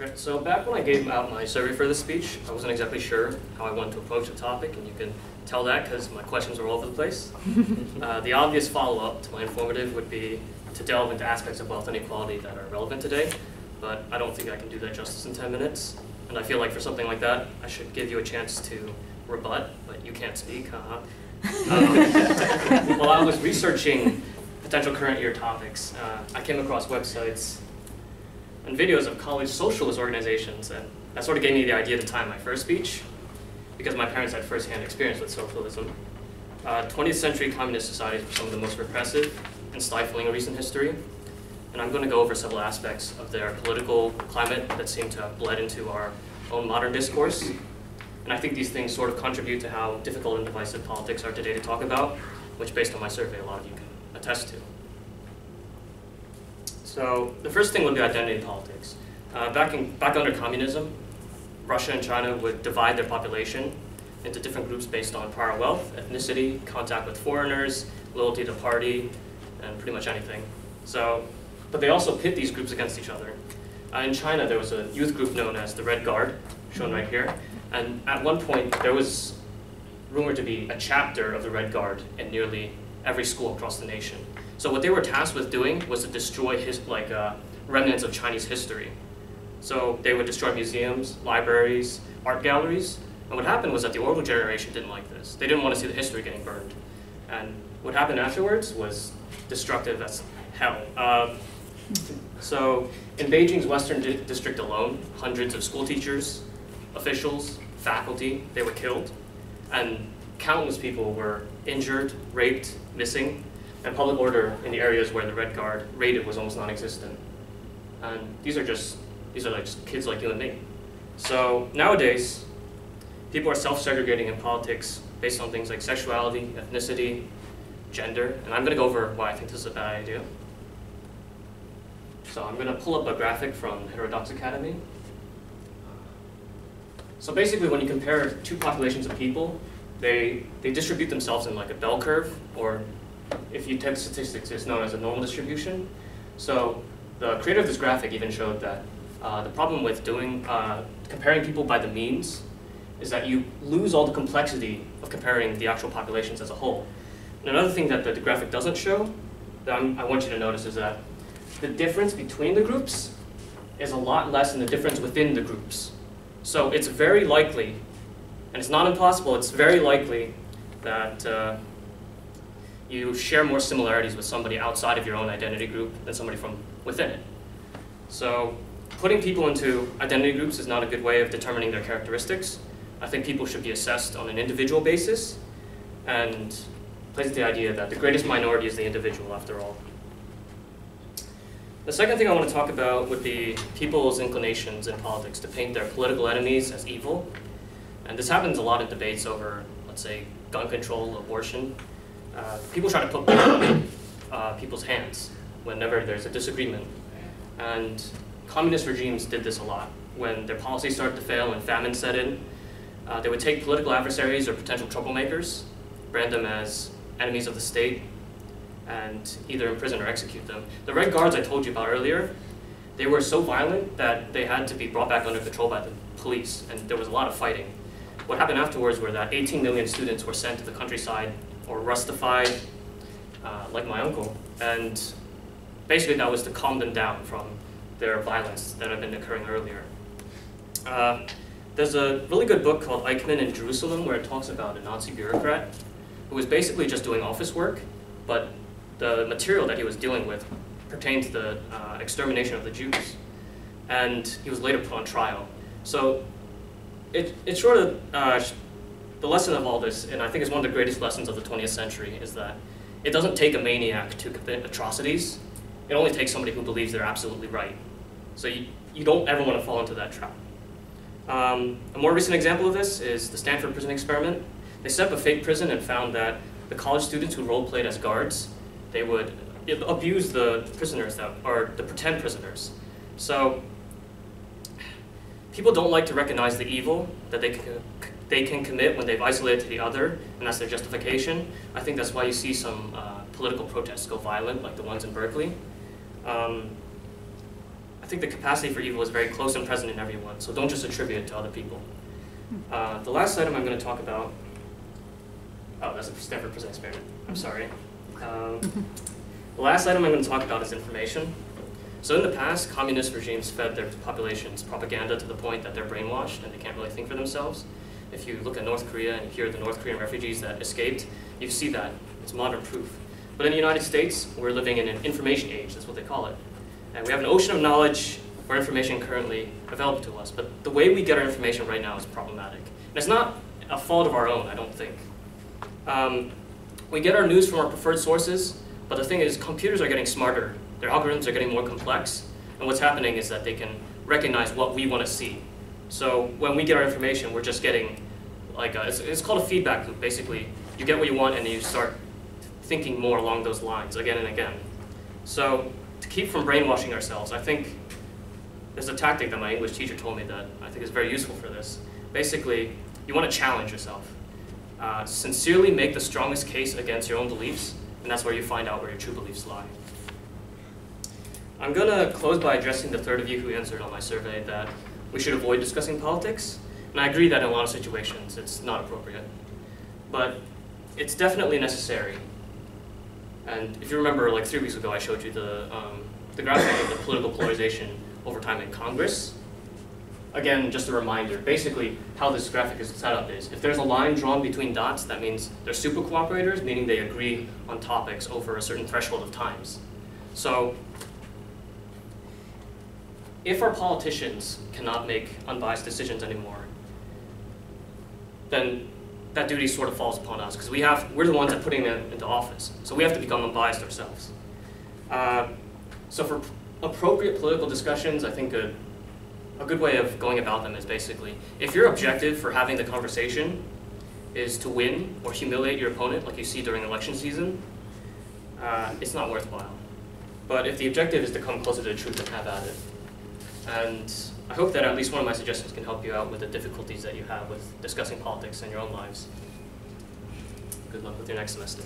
Okay, so back when I gave out my survey for this speech, I wasn't exactly sure how I wanted to approach the topic, and you can tell that because my questions were all over the place. The obvious follow-up to my informative would be to delve into aspects of wealth inequality that are relevant today, but I don't think I can do that justice in 10 minutes. And I feel like for something like that, I should give you a chance to rebut, but you can't speak, haha. While I was researching potential current year topics, I came across websites and videos of college socialist organizations, and that sort of gave me the idea to time my first speech, because my parents had first-hand experience with socialism. 20th century communist societies were some of the most repressive and stifling in recent history, and I'm going to go over several aspects of their political climate that seem to have bled into our own modern discourse. And I think these things sort of contribute to how difficult and divisive politics are today to talk about, which based on my survey, a lot of you can attest to. So the first thing would be identity politics. Back under communism, Russia and China would divide their population into different groups based on prior wealth, ethnicity, contact with foreigners, loyalty to party, and pretty much anything. But they also pit these groups against each other. In China, there was a youth group known as the Red Guard, shown right here. And at one point, there was rumored to be a chapter of the Red Guard in nearly every school across the nation. So what they were tasked with doing was to destroy remnants of Chinese history. So they would destroy museums, libraries, art galleries. And what happened was that the older generation didn't like this. They didn't want to see the history getting burned. And what happened afterwards was destructive as hell. So in Beijing's Western District alone, hundreds of school teachers, officials, faculty, they were killed. And countless people were injured, raped, missing, and public order in the areas where the Red Guard raided was almost non-existent. And these are just kids like you and me. So nowadays, people are self-segregating in politics based on things like sexuality, ethnicity, gender, and I'm going to go over why I think this is a bad idea. So I'm going to pull up a graphic from Heterodox Academy. So basically, when you compare two populations of people, they distribute themselves in like a bell curve, or if you take statistics, it's known as a normal distribution. So the creator of this graphic even showed that the problem with comparing people by the means is that you lose all the complexity of comparing the actual populations as a whole. And another thing that the graphic doesn't show that I want you to notice is that the difference between the groups is a lot less than the difference within the groups. So it's very likely, and it's not impossible, it's very likely that you share more similarities with somebody outside of your own identity group than somebody from within it. So putting people into identity groups is not a good way of determining their characteristics. I think people should be assessed on an individual basis, and plays the idea that the greatest minority is the individual after all. The second thing I want to talk about would be people's inclinations in politics to paint their political enemies as evil. And this happens a lot in debates over, let's say, gun control, abortion. People try to put blame in people's hands whenever there's a disagreement. And communist regimes did this a lot. When their policies started to fail and famine set in, they would take political adversaries or potential troublemakers, brand them as enemies of the state, and either imprison or execute them. The Red Guards I told you about earlier, they were so violent that they had to be brought back under control by the police, and there was a lot of fighting. What happened afterwards were that 18 million students were sent to the countryside or rustified, like my uncle, and basically that was to calm them down from their violence that had been occurring earlier. There's a really good book called Eichmann in Jerusalem where it talks about a Nazi bureaucrat who was basically just doing office work, but the material that he was dealing with pertained to the extermination of the Jews, and he was later put on trial. So it's sort of the lesson of all this, and I think it's one of the greatest lessons of the 20th century, is that it doesn't take a maniac to commit atrocities. It only takes somebody who believes they're absolutely right. So you don't ever want to fall into that trap. A more recent example of this is the Stanford prison experiment. They set up a fake prison and found that the college students who role-played as guards, they would abuse the prisoners, or the pretend prisoners. So people don't like to recognize the evil that they can commit when they've isolated to the other, and that's their justification. I think that's why you see some political protests go violent, like the ones in Berkeley. I think the capacity for evil is very close and present in everyone, so don't just attribute it to other people. The last item I'm going to talk about, oh, that's a Stanford prison experiment. I'm sorry. The last item I'm going to talk about is information. So in the past, communist regimes fed their populations propaganda to the point that they're brainwashed and they can't really think for themselves. If you look at North Korea and you hear the North Korean refugees that escaped, you see that it's modern proof. But in the United States, we're living in an information age, that's what they call it. And we have an ocean of knowledge or information currently available to us, but the way we get our information right now is problematic. And it's not a fault of our own, I don't think. We get our news from our preferred sources, but the thing is, computers are getting smarter. Their algorithms are getting more complex, and what's happening is that they can recognize what we want to see. So when we get our information, we're just getting, like, it's called a feedback loop, basically. You get what you want, and then you start thinking more along those lines again and again. So to keep from brainwashing ourselves, I think there's a tactic that my English teacher told me that I think is very useful for this. Basically, you want to challenge yourself. Sincerely make the strongest case against your own beliefs, and that's where you find out where your true beliefs lie. I'm going to close by addressing the third of you who answered on my survey that we should avoid discussing politics, and I agree that in a lot of situations it's not appropriate. But it's definitely necessary. And if you remember, like 3 weeks ago, I showed you the graphic of the political polarization over time in Congress. Again, just a reminder, basically how this graphic is set up is, if there's a line drawn between dots, that means they're super cooperators, meaning they agree on topics over a certain threshold of times. So if our politicians cannot make unbiased decisions anymore, then that duty sort of falls upon us, because we're the ones that are putting them into office. So we have to become unbiased ourselves. So for appropriate political discussions, I think a good way of going about them is basically, if your objective for having the conversation is to win or humiliate your opponent, like you see during election season, it's not worthwhile. But if the objective is to come closer to the truth, then have at it. And I hope that at least one of my suggestions can help you out with the difficulties that you have with discussing politics in your own lives. Good luck with your next semester.